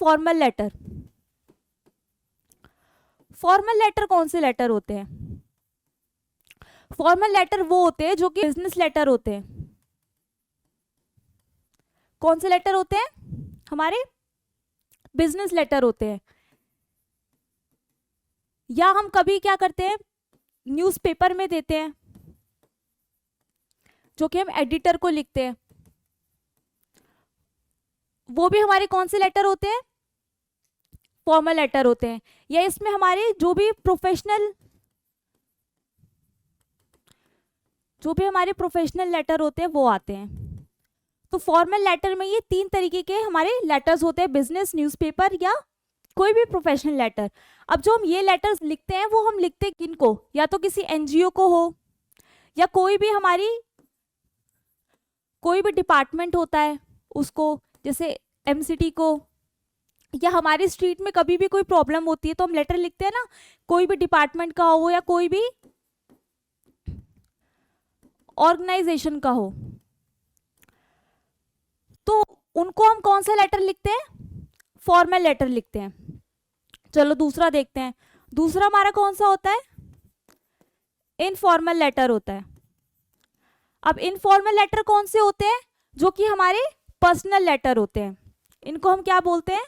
Formal letter. Formal letter कौन से letter होते हैं? फॉर्मल लेटर वो होते हैं जो कि बिजनेस लेटर होते हैं। कौन से लेटर होते हैं? हमारे बिजनेस लेटर होते हैं। या हम कभी क्या करते हैं, न्यूज़पेपर में देते हैं, जो कि हम एडिटर को लिखते हैं, वो भी हमारे कौन से लेटर होते हैं? फॉर्मल लेटर होते हैं। या इसमें हमारे जो भी हमारे प्रोफेशनल लेटर होते हैं वो आते हैं। तो फॉर्मल लेटर में ये 3 तरीके के हमारे लेटर्स होते हैं, बिजनेस, न्यूज़पेपर या कोई भी प्रोफेशनल लेटर। अब जो हम ये लेटर्स लिखते हैं वो हम लिखते हैं किनको? या तो किसी एनजीओ को हो, या कोई भी डिपार्टमेंट होता है उसको, जैसे एमसीटी को, या हमारी स्ट्रीट में कभी भी कोई प्रॉब्लम होती है तो हम लेटर लिखते हैं ना, कोई भी डिपार्टमेंट का हो या कोई भी ऑर्गेनाइजेशन का हो, तो उनको हम कौन सा लेटर लिखते हैं? फॉर्मल लेटर लिखते हैं। चलो दूसरा देखते हैं। दूसरा हमारा कौन सा होता है? इनफॉर्मल लेटर होता है। अब इनफॉर्मल लेटर कौन से होते हैं? जो कि हमारे पर्सनल लेटर होते हैं। इनको हम क्या बोलते हैं?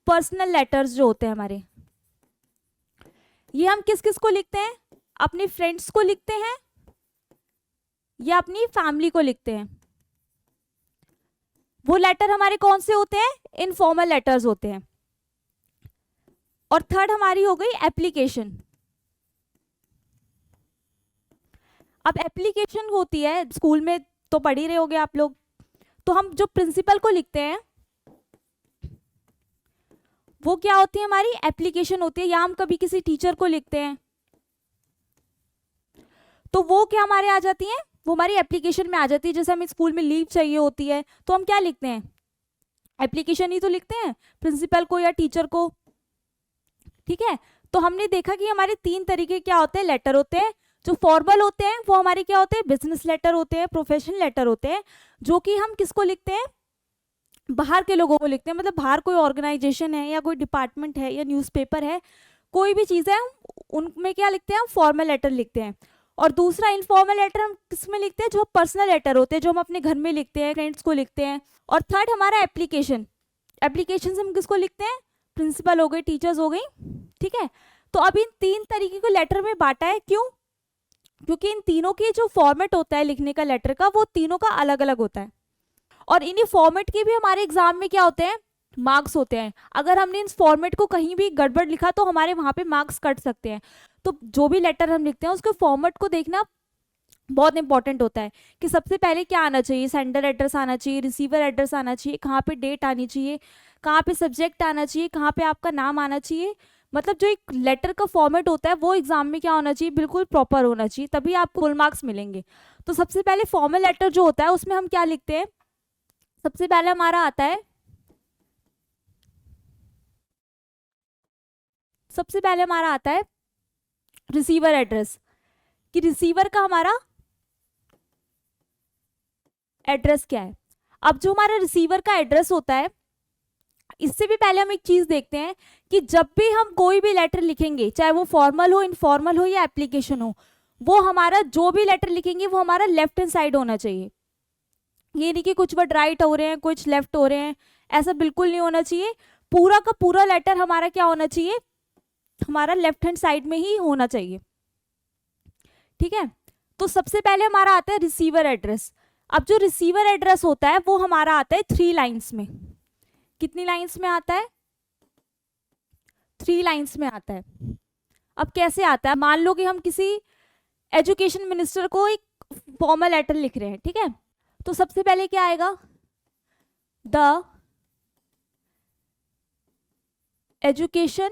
पर्सनल लेटर्स जो होते हैं हमारे। ये हम किस किस को लिखते हैं? अपने फ्रेंड्स को लिखते हैं या अपनी फैमिली को लिखते हैं। वो लेटर हमारे कौन से होते हैं? इनफॉर्मल लेटर्स होते हैं। और थर्ड हमारी हो गई एप्लीकेशन। अब एप्लीकेशन होती है, स्कूल में तो पढ़ ही रहे होगे आप लोग, तो हम जो प्रिंसिपल को लिखते हैं वो क्या होती है? हमारी एप्लीकेशन होती है। या हम कभी किसी टीचर को लिखते हैं तो वो क्या हमारे आ जाती है? वो हमारी एप्लीकेशन में आ जाती है। जैसे हमें स्कूल में लीव चाहिए होती है तो हम क्या लिखते हैं? एप्लीकेशन ही तो लिखते हैं प्रिंसिपल को या टीचर को। ठीक है, तो हमने देखा कि हमारे 3 तरीके क्या होते हैं? लेटर होते हैं। जो फॉर्मल होते हैं वो हमारे क्या होते हैं? बिजनेस लेटर होते हैं, प्रोफेशनल लेटर होते हैं, जो कि हम किसको लिखते हैं? बाहर के लोगों को लिखते हैं। मतलब बाहर कोई ऑर्गेनाइजेशन है या कोई डिपार्टमेंट है या न्यूज़पेपर है, कोई भी चीज़ है, उनमें क्या लिखते हैं? हम फॉर्मल लेटर लिखते हैं। और दूसरा इनफॉर्मल लेटर हम किसमें लिखते हैं? जो पर्सनल लेटर होते हैं, जो हम अपने घर में लिखते हैं, फ्रेंड्स को लिखते हैं। और थर्ड हमारा एप्लीकेशन। एप्लीकेशन हम किसको लिखते हैं? प्रिंसिपल हो गई, टीचर्स हो गई। ठीक है, तो अब इन 3 तरीके को लेटर में बांटा है। क्यों? क्योंकि इन तीनों की जो फॉर्मेट होता है लिखने का लेटर का, वो तीनों का अलग अलग होता है। और इन्हीं फॉर्मेट के भी हमारे एग्जाम में क्या होते हैं? मार्क्स होते हैं। अगर हमने इस फॉर्मेट को कहीं भी गड़बड़ लिखा तो हमारे वहां पे मार्क्स कट सकते हैं। तो जो भी लेटर हम लिखते हैं उसके फॉर्मेट को देखना बहुत इंपॉर्टेंट होता है कि सबसे पहले क्या आना चाहिए? सेंडर एड्रेस आना चाहिए, रिसीवर एड्रेस आना चाहिए, कहाँ पे डेट आनी चाहिए, कहाँ पे सब्जेक्ट आना चाहिए, कहाँ पे आपका नाम आना चाहिए। मतलब जो एक लेटर का फॉर्मेट होता है वो एग्जाम में क्या होना चाहिए? बिल्कुल प्रॉपर होना चाहिए, तभी आपको फुल मार्क्स मिलेंगे। तो सबसे पहले फॉर्मल लेटर जो होता है उसमें हम क्या लिखते हैं? सबसे पहले हमारा आता है, रिसीवर एड्रेस। कि रिसीवर का हमारा एड्रेस क्या है। अब जो हमारा रिसीवर का एड्रेस होता है, इससे भी पहले हम एक चीज देखते हैं कि जब भी हम कोई भी लेटर लिखेंगे, चाहे वो फॉर्मल हो, इनफॉर्मल हो या एप्लीकेशन हो, वो हमारा जो भी लेटर लिखेंगे वो हमारा लेफ्ट हैंड साइड होना चाहिए। ये नहीं कि कुछ वर्ड राइट हो रहे हैं, कुछ लेफ्ट हो रहे हैं, ऐसा बिल्कुल नहीं होना चाहिए। पूरा का पूरा लेटर हमारा क्या होना चाहिए? हमारा लेफ्ट हैंड साइड में ही होना चाहिए। ठीक है, तो सबसे पहले हमारा आता है रिसीवर एड्रेस। अब जो रिसीवर एड्रेस होता है वो हमारा आता है 3 लाइन्स में। कितनी लाइन्स में आता है? 3 लाइन्स में आता है। अब कैसे आता है? मान लो कि हम किसी एजुकेशन मिनिस्टर को एक फॉर्मल लेटर लिख रहे हैं। ठीक है, तो सबसे पहले क्या आएगा? The education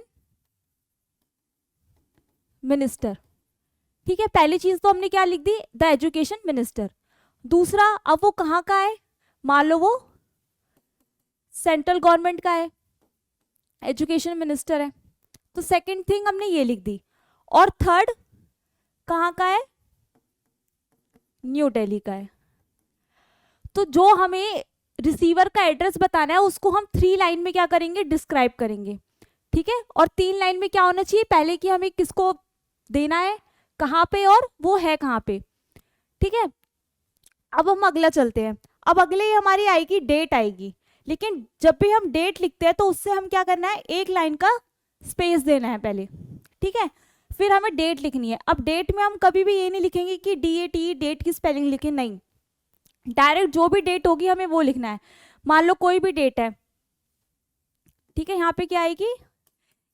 minister. ठीक है, पहली चीज तो हमने क्या लिख दी? The education minister. दूसरा, अब वो कहाँ का है? मान लो वो सेंट्रल गवर्नमेंट का है, एजुकेशन मिनिस्टर है, तो सेकंड थिंग हमने ये लिख दी। और थर्ड कहाँ का है? न्यू दिल्ली का है। तो जो हमें रिसीवर का एड्रेस बताना है उसको हम 3 लाइन में क्या करेंगे, डिस्क्राइब करेंगे, ठीक है। और 3 लाइन में क्या होना चाहिए, पहले कि हमें किसको देना है, कहाँ पे, और वो है कहाँ पे, ठीक है। अब हम अगला चलते हैं। अब अगले ही हमारी आएगी डेट आएगी, लेकिन जब भी हम डेट लिखते हैं तो उससे हम क्या करना है, एक लाइन का स्पेस देना है पहले, ठीक है। फिर हमें डेट लिखनी है। अब डेट में हम कभी भी ये नहीं लिखेंगे कि DAT डेट की स्पेलिंग लिखें, नहीं, डायरेक्ट जो भी डेट होगी हमें वो लिखना है। मान लो कोई भी डेट है, ठीक है, यहाँ पे क्या आएगी,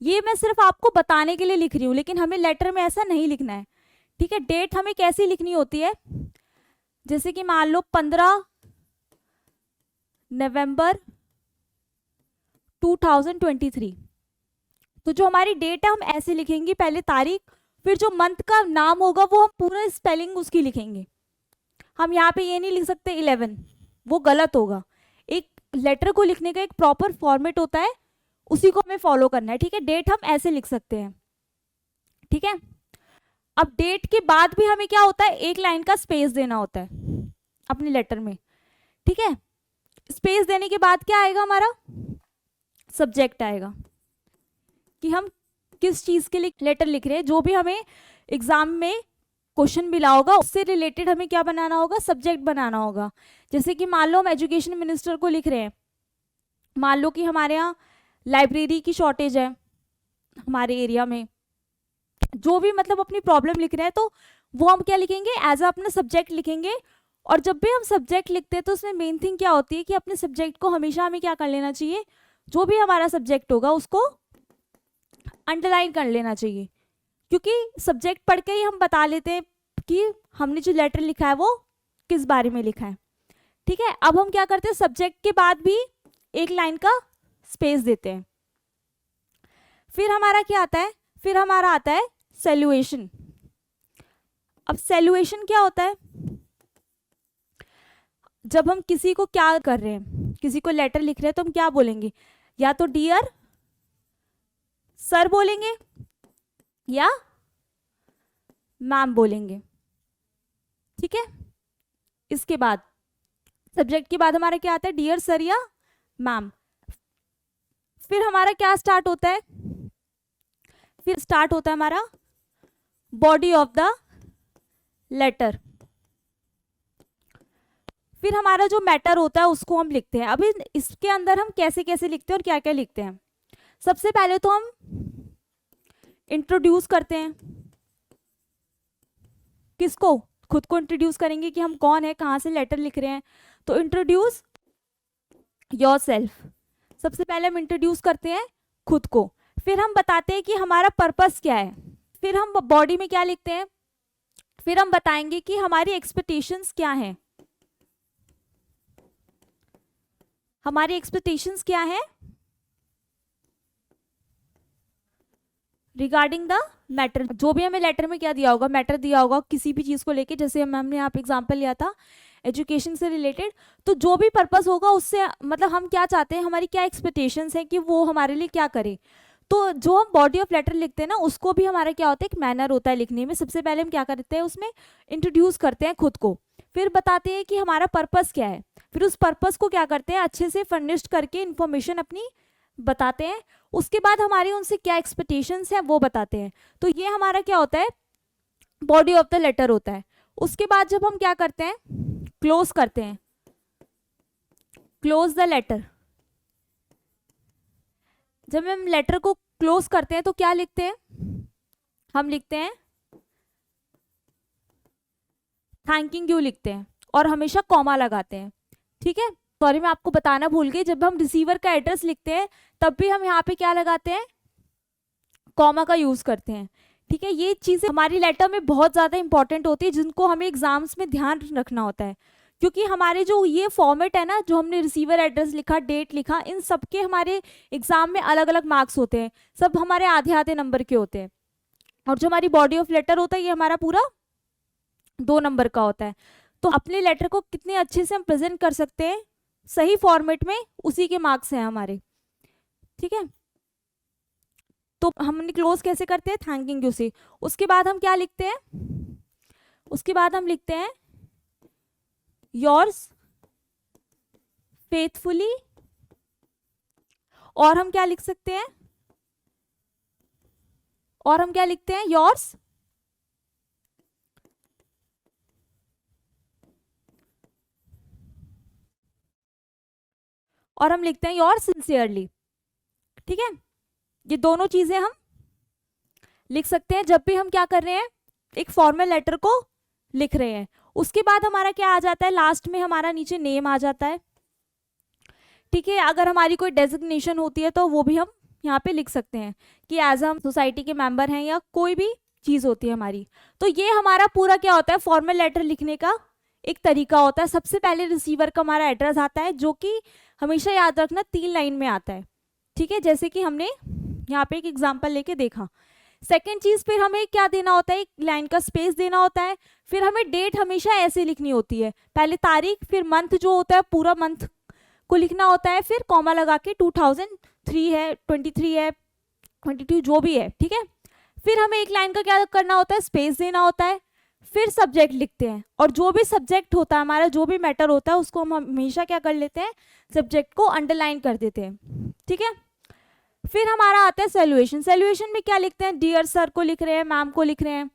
ये मैं सिर्फ आपको बताने के लिए लिख रही हूँ, लेकिन हमें लेटर में ऐसा नहीं लिखना है, ठीक है। डेट हमें कैसी लिखनी होती है, जैसे कि मान लो 15 नवंबर 2023, तो जो हमारी डेट है हम ऐसे लिखेंगे, पहले तारीख, फिर जो मंथ का नाम होगा वो हम पूरा स्पेलिंग उसकी लिखेंगे। हम यहाँ पे ये नहीं लिख सकते 11, वो गलत होगा। एक लेटर को लिखने का एक प्रॉपर फॉर्मेट होता है, उसी को हमें फॉलो करना है, ठीक है। डेट हम ऐसे लिख सकते हैं, ठीक है। अब डेट के बाद भी हमें क्या होता है, एक लाइन का स्पेस देना होता है अपने लेटर में, ठीक है। स्पेस देने के बाद क्या आएगा, हमारा सब्जेक्ट आएगा कि हम किस चीज के लिए लेटर लिख रहे हैं। जो भी हमें एग्जाम में क्वेश्चन मिला होगा उससे रिलेटेड हमें क्या बनाना होगा, सब्जेक्ट बनाना होगा। जैसे कि मान लो हम एजुकेशन मिनिस्टर को लिख रहे हैं, मान लो कि हमारे यहाँ लाइब्रेरी की शॉर्टेज है हमारे एरिया में, जो भी मतलब अपनी प्रॉब्लम लिख रहे हैं, तो वो हम क्या लिखेंगे, एज अ अपना सब्जेक्ट लिखेंगे। और जब भी हम सब्जेक्ट लिखते हैं तो उसमें मेन थिंग क्या होती है कि अपने सब्जेक्ट को हमेशा हमें क्या कर लेना चाहिए, जो भी हमारा सब्जेक्ट होगा उसको अंडरलाइन कर लेना चाहिए, क्योंकि सब्जेक्ट पढ़ के ही हम बता लेते हैं कि हमने जो लेटर लिखा है वो किस बारे में लिखा है, ठीक है। अब हम क्या करते हैं, सब्जेक्ट के बाद भी एक लाइन का स्पेस देते हैं। फिर हमारा क्या आता है, फिर हमारा आता है सैल्यूएशन। अब सैल्यूएशन क्या होता है, जब हम किसी को क्या कर रहे हैं, किसी को लेटर लिख रहे हैं तो हम क्या बोलेंगे, या तो डियर सर बोलेंगे या मैम बोलेंगे, ठीक है। इसके बाद सब्जेक्ट के बाद हमारा क्या आता है, डियर सर या मैम। फिर हमारा क्या स्टार्ट होता है, फिर स्टार्ट होता है हमारा बॉडी ऑफ द लेटर। फिर हमारा जो मैटर होता है उसको हम लिखते हैं। अभी इसके अंदर हम कैसे कैसे लिखते हैं और क्या क्या लिखते हैं। सबसे पहले तो हम इंट्रोड्यूस करते हैं, किसको, खुद को इंट्रोड्यूस करेंगे कि हम कौन है, कहाँ से लेटर लिख रहे हैं। तो इंट्रोड्यूस योरसेल्फ, सबसे पहले हम इंट्रोड्यूस करते हैं खुद को। फिर हम बताते हैं कि हमारा पर्पस क्या है। फिर हम बॉडी में क्या लिखते हैं, फिर हम बताएंगे कि हमारी एक्सपेक्टेशंस क्या हैं, हमारी एक्सपेक्टेशंस क्या है रिगार्डिंग द मैटर। जो भी हमें लेटर में क्या दिया होगा, मैटर दिया होगा किसी भी चीज को लेके, जैसे हमने यहाँ पे एग्जांपल लिया था एजुकेशन से रिलेटेड, तो जो भी पर्पस होगा उससे मतलब हम क्या चाहते हैं, हमारी क्या एक्सपेक्टेशंस है कि वो हमारे लिए क्या करे। तो जो हम बॉडी ऑफ लेटर लिखते हैं ना, उसको भी हमारा क्या होता है, एक मैनर होता है लिखने में। सबसे पहले हम क्या करते हैं, उसमें इंट्रोड्यूस करते हैं खुद को, फिर बताते हैं कि हमारा पर्पस क्या है, फिर उस पर्पस को क्या करते हैं, अच्छे से फर्निश्ड करके इंफॉर्मेशन अपनी बताते हैं। उसके बाद हमारी उनसे क्या एक्सपेक्टेशंस हैं वो बताते हैं। तो ये हमारा क्या होता है, बॉडी ऑफ द लेटर होता है। उसके बाद जब हम क्या करते हैं, क्लोज करते हैं, क्लोज द लेटर। जब हम लेटर को क्लोज करते हैं तो क्या लिखते हैं, हम लिखते हैं थैंकिंग यू लिखते हैं, और हमेशा कॉमा लगाते हैं, ठीक है। सॉरी मैं आपको बताना भूल गई, जब हम रिसीवर का एड्रेस लिखते हैं तब भी हम यहाँ पे क्या लगाते हैं, कॉमा का यूज करते हैं, ठीक है। ये चीजें हमारी लेटर में बहुत ज्यादा इंपॉर्टेंट होती है, जिनको हमें एग्जाम्स में ध्यान रखना होता है, क्योंकि हमारे जो ये फॉर्मेट है ना, जो हमने रिसीवर एड्रेस लिखा, डेट लिखा, इन सबके हमारे एग्जाम में अलग अलग मार्क्स होते हैं, सब हमारे आधे आधे नंबर के होते हैं। और जो हमारी बॉडी ऑफ लेटर होता है ये हमारा पूरा 2 नंबर का होता है। तो अपने लेटर को कितने अच्छे से हम प्रेजेंट कर सकते हैं सही फॉर्मेट में, उसी के मार्क्स हैं हमारे, ठीक है। तो हमने क्लोज कैसे करते हैं, थैंकिंग यू से। उसके बाद हम क्या लिखते हैं, उसके बाद हम लिखते हैं योर्स फेथफुली, और हम क्या लिख सकते हैं, और हम क्या लिखते हैं, योर्स, और हम लिखते हैं योर सिंसियरली। ठीक है, ये दोनों चीजें हम लिख सकते हैं जब भी हम क्या कर रहे हैं, एक फॉर्मल लेटर को लिख रहे हैं। उसके बाद हमारा क्या आ जाता है, लास्ट में हमारा नीचे नेम आ जाता है। ठीक है, अगर हमारी कोई डेजिग्नेशन होती है तो वो भी हम यहाँ पे लिख सकते हैं कि एज हम सोसाइटी के मेंबर हैं या कोई भी चीज़ होती है हमारी। तो ये हमारा पूरा क्या होता है, फॉर्मल लेटर लिखने का एक तरीका होता है। सबसे पहले रिसीवर का हमारा एड्रेस आता है, जो कि हमेशा याद रखना 3 लाइन में आता है। ठीक है, जैसे कि हमने यहाँ पे एक एग्जाम्पल लेके देखा। सेकेंड चीज, फिर हमें क्या देना होता है, एक लाइन का स्पेस देना होता है। फिर हमें डेट हमेशा ऐसे लिखनी होती है, पहले तारीख, फिर मंथ जो होता है पूरा मंथ को लिखना होता है, फिर कॉमा लगा के 2003 है, 23 है, 22 जो भी है। ठीक है, फिर हमें एक लाइन का क्या करना होता है, स्पेस देना होता है। फिर सब्जेक्ट लिखते हैं, और जो भी सब्जेक्ट होता है हमारा, जो भी मैटर होता है उसको हम हमेशा क्या कर लेते हैं, सब्जेक्ट को अंडरलाइन कर देते हैं। ठीक है, फिर हमारा आता है सैल्यूएशन। सैल्यूएशन में क्या लिखते हैं, डियर सर को लिख रहे हैं, मैम को लिख रहे हैं,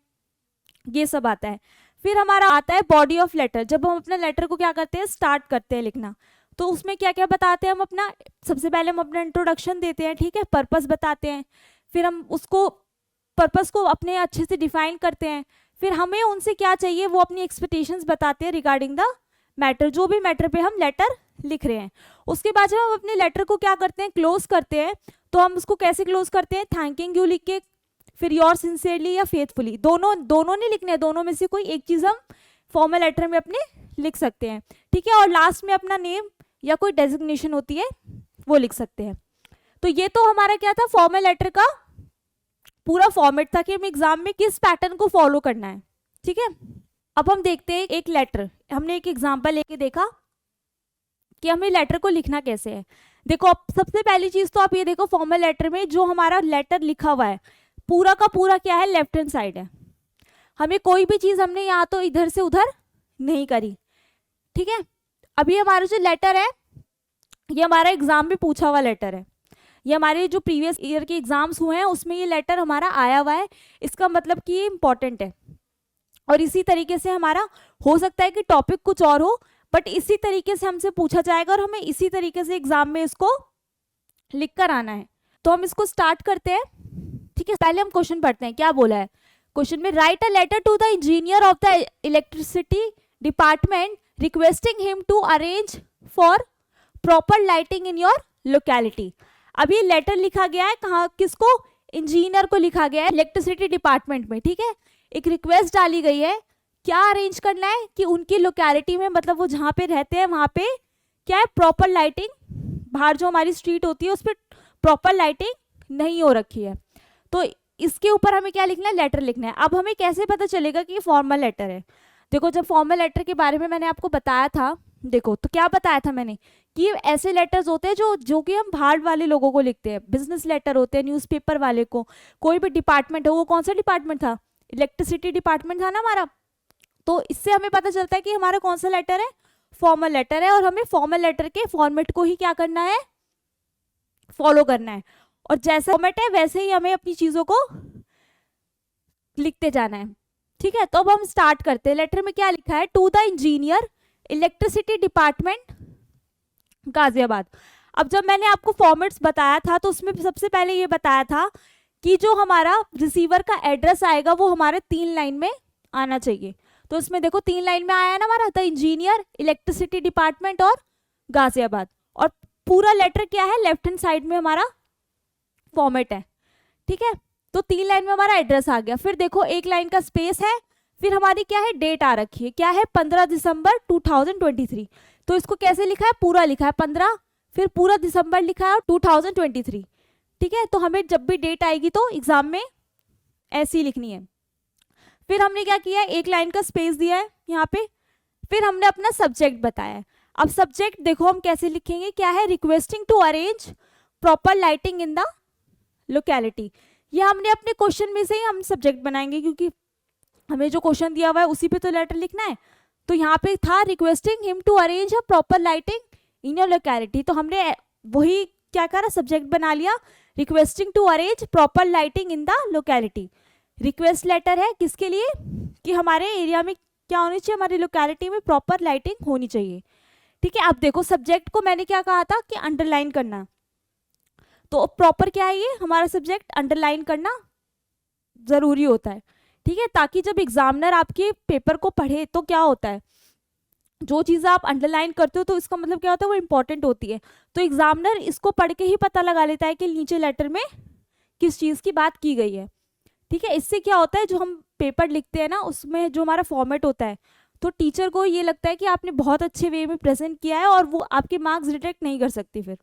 ये सब आता है। फिर हमारा आता है बॉडी ऑफ लेटर, जब हम अपने लेटर को क्या करते हैं, स्टार्ट करते हैं लिखना, तो उसमें क्या क्या बताते हैं हम अपना, सबसे पहले हम अपना इंट्रोडक्शन देते हैं। ठीक है, पर्पस बताते हैं, फिर हम उसको पर्पस को अपने अच्छे से डिफाइन करते हैं। फिर हमें उनसे क्या चाहिए वो अपनी एक्सपेक्टेशंस बताते हैं रिगार्डिंग द मैटर, जो भी मैटर पे हम लेटर लिख रहे हैं। उसके बाद जब हम अपने लेटर को क्या करते हैं, क्लोज करते हैं, तो हम उसको कैसे क्लोज करते हैं, थैंकिंग यू लिख के, फिर योर सिंसियरली या फेथफुली, दोनों नहीं लिखने, दोनों में से कोई एक चीज हम फॉर्मल लेटर में अपने लिख सकते हैं। ठीक है, और लास्ट में अपना नेम या कोई डेजिग्नेशन होती है वो लिख सकते हैं। तो ये तो हमारा क्या था, फॉर्मल लेटर का पूरा फॉर्मेट था कि हम एग्जाम में किस पैटर्न को फॉलो करना है। ठीक है, अब हम देखते हैं एक लेटर, हमने एक एग्जांपल लेके देखा कि हमें लेटर को लिखना कैसे है। देखो, अब सबसे पहली चीज तो आप ये देखो, फॉर्मल लेटर में जो हमारा लेटर लिखा हुआ है पूरा का पूरा क्या है, लेफ्ट हैंड साइड है। हमें कोई भी चीज हमने यहाँ तो इधर से उधर नहीं करी। ठीक है, अभी हमारा जो लेटर है ये हमारा एग्जाम में पूछा हुआ लेटर है, ये हमारे जो प्रीवियस ईयर के एग्जाम्स हुए हैं उसमें ये लेटर हमारा आया हुआ है, इसका मतलब कि ये इंपॉर्टेंट है। और इसी तरीके से हमारा हो सकता है कि टॉपिक कुछ और हो, बट इसी तरीके से हमसे पूछा जाएगा और हमें इसी तरीके से एग्जाम में इसको लिख कर आना है। तो हम इसको स्टार्ट करते हैं। ठीक है, पहले हम क्वेश्चन पढ़ते हैं, क्या बोला है क्वेश्चन में, write a letter to the engineer of the electricity department requesting him to arrange for proper lighting in your locality. अब ये लेटर लिखा गया है कहाँ, किसको, इंजीनियर को लिखा गया है इलेक्ट्रिसिटी डिपार्टमेंट में। ठीक है, एक रिक्वेस्ट डाली गई है, क्या अरेंज करना है कि उनकी लोकेलिटी में, मतलब वो जहाँ पे रहते हैं वहाँ पे क्या है, प्रॉपर लाइटिंग, बाहर जो हमारी स्ट्रीट होती है उस पर प्रॉपर लाइटिंग नहीं हो रखी है। तो इसके ऊपर हमें क्या लिखना है, लेटर लिखना है। अब हमें कैसे पता चलेगा कि ये फॉर्मल लेटर है। देखो, जब फॉर्मल लेटर के बारे में मैंने आपको बताया था, देखो तो क्या बताया था मैंने कि ऐसे लेटर्स होते हैं जो कि हम बाहर वाले लोगों को लिखते हैं, बिजनेस लेटर होते हैं, न्यूज़पेपर वाले को, कोई भी डिपार्टमेंट हो, वो कौन सा डिपार्टमेंट था, इलेक्ट्रिसिटी डिपार्टमेंट था ना हमारा। तो इससे हमें पता चलता है कि हमारा कौन सा लेटर है, फॉर्मल लेटर है, और हमें फॉर्मल लेटर के फॉर्मेट को ही क्या करना है, फॉलो करना है। और जैसा फॉर्मेट है वैसे ही हमें अपनी चीजों को लिखते जाना है। ठीक है, तो अब हम स्टार्ट करते हैं। लेटर में क्या लिखा है, to the engineer electricity department Ghaziabad. अब जब मैंने आपको फॉर्मेट्स बताया था तो उसमें सबसे पहले ये बताया था कि जो हमारा रिसीवर का एड्रेस आएगा वो हमारे 3 लाइन में आना चाहिए। तो इसमें देखो 3 लाइन में आया ना हमारा, द इंजीनियर इलेक्ट्रिसिटी डिपार्टमेंट और गाजियाबाद, और पूरा लेटर क्या है, लेफ्ट हैंड साइड में हमारा फॉर्मेट है। ठीक है, तो 3 लाइन में हमारा एड्रेस आ गया। फिर देखो एक लाइन का स्पेस है, फिर हमारी क्या है, डेट आ रखी है, क्या है, 15 दिसंबर 2023। तो इसको कैसे लिखा है, पूरा लिखा है 15, फिर पूरा दिसंबर लिखा है और 2023। ठीक है, तो हमें जब भी डेट आएगी तो एग्जाम में ऐसी लिखनी है। फिर हमने क्या किया, एक लाइन का स्पेस दिया है यहाँ पे, फिर हमने अपना सब्जेक्ट बताया है। अब सब्जेक्ट देखो हम कैसे लिखेंगे, क्या है, requesting to arrange proper lighting in the locality. ये हमने अपने क्वेश्चन में से ही हम सब्जेक्ट बनाएंगे, क्योंकि हमें जो क्वेश्चन दिया हुआ है उसी पे तो लेटर लिखना है। तो यहाँ पे था requesting him to arrange a proper lighting in your locality. तो हमने वही क्या करा, सब्जेक्ट बना लिया, requesting to arrange proper lighting in the locality. Request letter है किसके लिए, कि हमारे एरिया में क्या होनी चाहिए, हमारी लोकेलिटी में प्रॉपर लाइटिंग होनी चाहिए। ठीक है, अब देखो सब्जेक्ट को मैंने क्या कहा था कि अंडरलाइन करना, तो प्रॉपर क्या है, ये हमारा सब्जेक्ट अंडरलाइन करना जरूरी होता है। ठीक है, ताकि जब एग्जामिनर आपके पेपर को पढ़े तो क्या होता है, जो चीज़ आप अंडरलाइन करते हो तो इसका मतलब क्या होता है, वो इंपॉर्टेंट होती है। तो एग्जामिनर इसको पढ़ के ही पता लगा लेता है कि नीचे लेटर में किस चीज़ की बात की गई है। ठीक है, इससे क्या होता है, जो हम पेपर लिखते हैं ना उसमें जो हमारा फॉर्मेट होता है, तो टीचर को ये लगता है कि आपने बहुत अच्छे वे में प्रेजेंट किया है और वो आपके मार्क्स रिजेक्ट नहीं कर सकती फिर।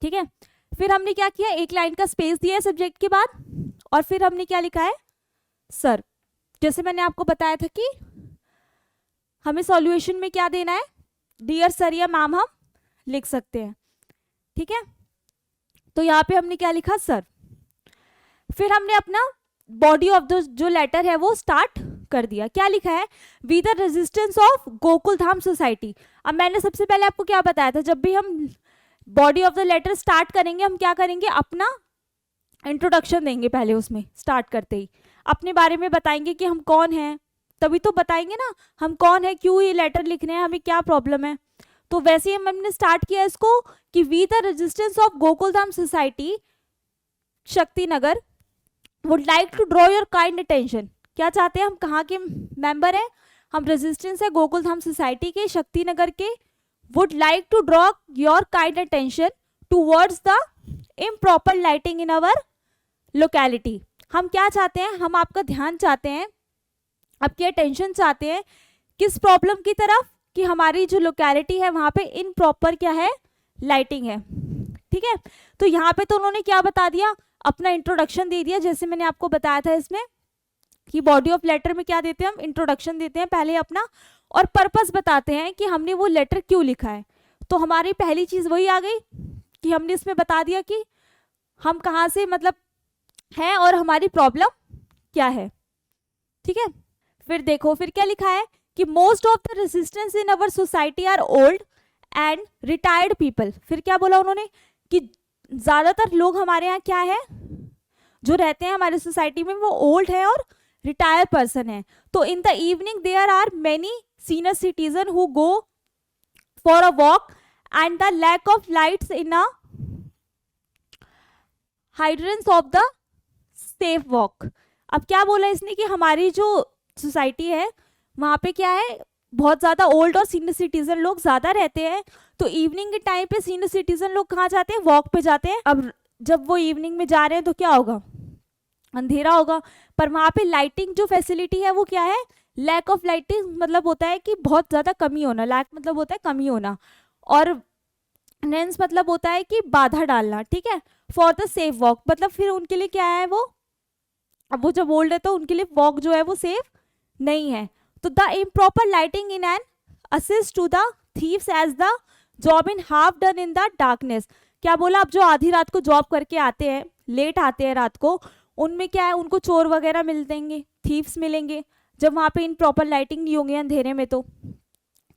ठीक है, फिर हमने क्या किया, एक लाइन का स्पेस दिया है सब्जेक्ट के बाद, और फिर हमने क्या लिखा है, सर। जैसे मैंने आपको बताया था कि हमें सॉल्यूशन में क्या देना है, डियर सर या मैम हम लिख सकते हैं। ठीक है, तो यहाँ पे हमने क्या लिखा, सर। फिर हमने अपना बॉडी ऑफ द जो लेटर है वो स्टार्ट कर दिया। क्या लिखा है, with the resistance of Gokul Dham society. अब मैंने सबसे पहले आपको क्या बताया था, जब भी हम body of the letter start करेंगे हम क्या करेंगे, अपना इंट्रोडक्शन देंगे पहले, उसमें स्टार्ट करते ही अपने बारे में बताएंगे कि हम कौन हैं, तभी तो बताएंगे ना हम कौन है, क्यों ये लेटर लिख रहे हैं, हमें क्या प्रॉब्लम है। तो वैसे ही हमने स्टार्ट किया इसको कि with the resistance of Gokul Dham society Shakti Nagar would like to draw your kind attention. क्या चाहते हैं हम, कहाँ के मेंबर हैं हम, रेजिस्टेंस है गोकुल धाम सोसाइटी के, शक्ति नगर के। Would like to draw your kind attention towards the improper lighting in our locality. हम क्या चाहते हैं, हम आपका ध्यान चाहते हैं, आपकी अटेंशन चाहते हैं किस प्रॉब्लम की तरफ, कि हमारी जो लोकेलिटी है वहाँ पे इनप्रॉपर क्या है, लाइटिंग है। ठीक है, तो यहाँ पे तो उन्होंने क्या बता दिया, अपना इंट्रोडक्शन दे दिया, जैसे मैंने आपको बताया था इसमें कि बॉडी ऑफ लेटर में क्या देते हैं हम, इंट्रोडक्शन देते हैं पहले अपना, और पर्पस बताते हैं कि हमने वो लेटर क्यों लिखा है। तो हमारी पहली चीज़ वही आ गई कि हमने इसमें बता दिया कि हम कहाँ से मतलब हैं और हमारी प्रॉब्लम क्या है। ठीक है, फिर देखो फिर क्या लिखा है कि most of the residents in our society are old and retired people. फिर क्या बोला उन्होंने कि ज़्यादातर लोग हमारे यहाँ क्या है, जो रहते हैं हमारे सोसाइटी में वो ओल्ड है और रिटायर्ड पर्सन है। तो in the evening there are many senior citizen who go for a walk and the lack of lights in a hindrance of the safe walk. अब क्या बोला इसने कि हमारी जो सोसाइटी है वहाँ पे क्या है, बहुत ज़्यादा ओल्ड और सीनियर सिटीजन लोग ज़्यादा रहते हैं। तो इवनिंग के टाइम पे सीनियर सिटीजन लोग कहाँ जाते हैं, वॉक पे जाते हैं। अब जब वो इवनिंग में जा रहे हैं तो क्या होगा, अंधेरा होगा, पर वहाँ पे लाइटिंग जो फैसिलिटी है वो क्या है, लैक ऑफ लाइटिंग मतलब होता है कि बहुत ज़्यादा कमी होना, लैक मतलब होता है कमी होना, और नेंस मतलब होता है कि बाधा डालना। ठीक है, फॉर द सेफ वॉक मतलब फिर उनके लिए क्या है वो, अब वो जब ओल्ड है तो उनके लिए वॉक जो है वो सेफ नहीं है। तो the improper lighting in an assist to the thieves as the job in half done in the darkness. क्या बोला, अब जो आधी रात को जॉब करके आते हैं, लेट आते हैं रात को, उनमें क्या है, उनको चोर वगैरह मिल देंगे, थीव्स मिलेंगे, जब वहाँ पे इन प्रॉपर लाइटिंग नहीं होंगे अंधेरे में तो।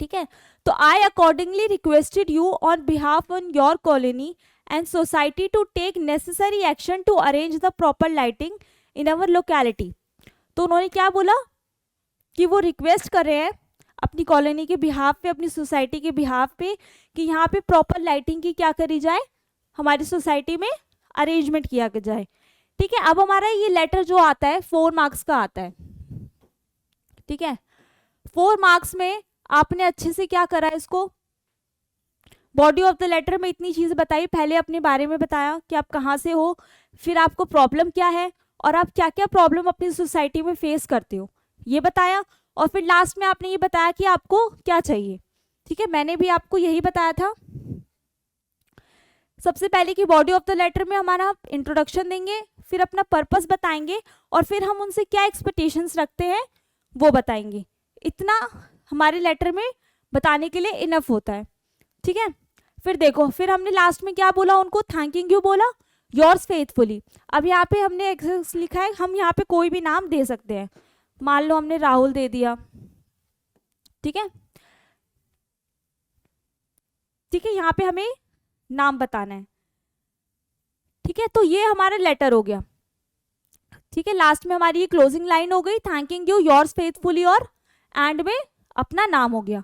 ठीक है, तो I accordingly requested you on behalf on your colony and society to take necessary action to arrange the proper lighting in our locality. तो उन्होंने क्या बोला कि वो रिक्वेस्ट कर रहे हैं अपनी कॉलोनी के बिहाफ पे, अपनी सोसाइटी के बिहाफ पे, कि यहाँ पे प्रॉपर लाइटिंग की क्या करी जाए, हमारी सोसाइटी में अरेंजमेंट किया जाए। ठीक है, अब हमारा ये लेटर जो आता है 4 मार्क्स का आता है। ठीक है, 4 मार्क्स में आपने अच्छे से क्या करा, इसको बॉडी ऑफ द लेटर में इतनी चीज़ बताई, पहले अपने बारे में बताया कि आप कहाँ से हो, फिर आपको प्रॉब्लम क्या है और आप क्या क्या प्रॉब्लम अपनी सोसाइटी में फेस करते हो ये बताया, और फिर लास्ट में आपने ये बताया कि आपको क्या चाहिए। ठीक है, मैंने भी आपको यही बताया था सबसे पहले कि बॉडी ऑफ द लेटर में हमारा इंट्रोडक्शन देंगे, फिर अपना पर्पस बताएंगे, और फिर हम उनसे क्या एक्सपेक्टेशंस रखते हैं वो बताएंगे। इतना हमारे लेटर में बताने के लिए इनफ होता है। ठीक है, फिर देखो फिर हमने लास्ट में क्या बोला, उनको थैंकिंग यू बोला, योर्स फेथफुली। अब यहाँ पे हमने एक्सेस लिखा है, हम यहाँ पे कोई भी नाम दे सकते हैं, मान लो हमने राहुल दे दिया। ठीक है, ठीक है, यहाँ पे हमें नाम बताना है। ठीक है, तो ये हमारा लेटर हो गया। ठीक है, लास्ट में हमारी ये क्लोजिंग लाइन हो गई, थैंकिंग यू योर्स फेथफुली, और एंड में अपना नाम हो गया।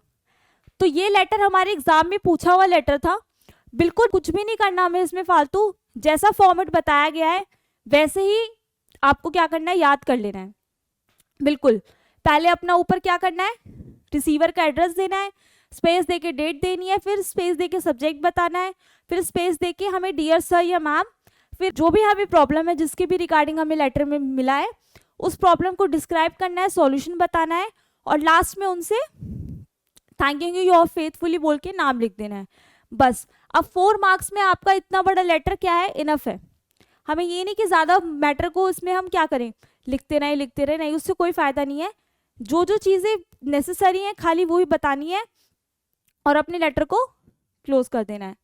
तो ये लेटर हमारे एग्जाम में पूछा हुआ लेटर था। बिल्कुल कुछ भी नहीं करना हमें इसमें फालतू, जैसा फॉर्मेट बताया गया है वैसे ही आपको क्या करना है, याद कर लेना है। बिल्कुल पहले अपना ऊपर क्या करना है, रिसीवर का एड्रेस देना है, स्पेस देके डेट देनी है, फिर स्पेस देके सब्जेक्ट बताना है, फिर स्पेस देके हमें डियर सर या मैम, फिर जो भी हमें प्रॉब्लम है जिसके भी रिगार्डिंग हमें लेटर में मिला है उस प्रॉब्लम को डिस्क्राइब करना है, सॉल्यूशन बताना है, और लास्ट में उनसे थैंकिंग यू योर फेथफुली बोल के नाम लिख देना है। बस अब 4 मार्क्स में आपका इतना बड़ा लेटर क्या है, इनफ है। हमें ये नहीं कि ज़्यादा मैटर को इसमें हम क्या करें, लिखते रहे, नहीं, उससे कोई फ़ायदा नहीं है। जो जो चीज़ें नेसेसरी हैं खाली वो ही बतानी है और अपने लेटर को क्लोज कर देना है।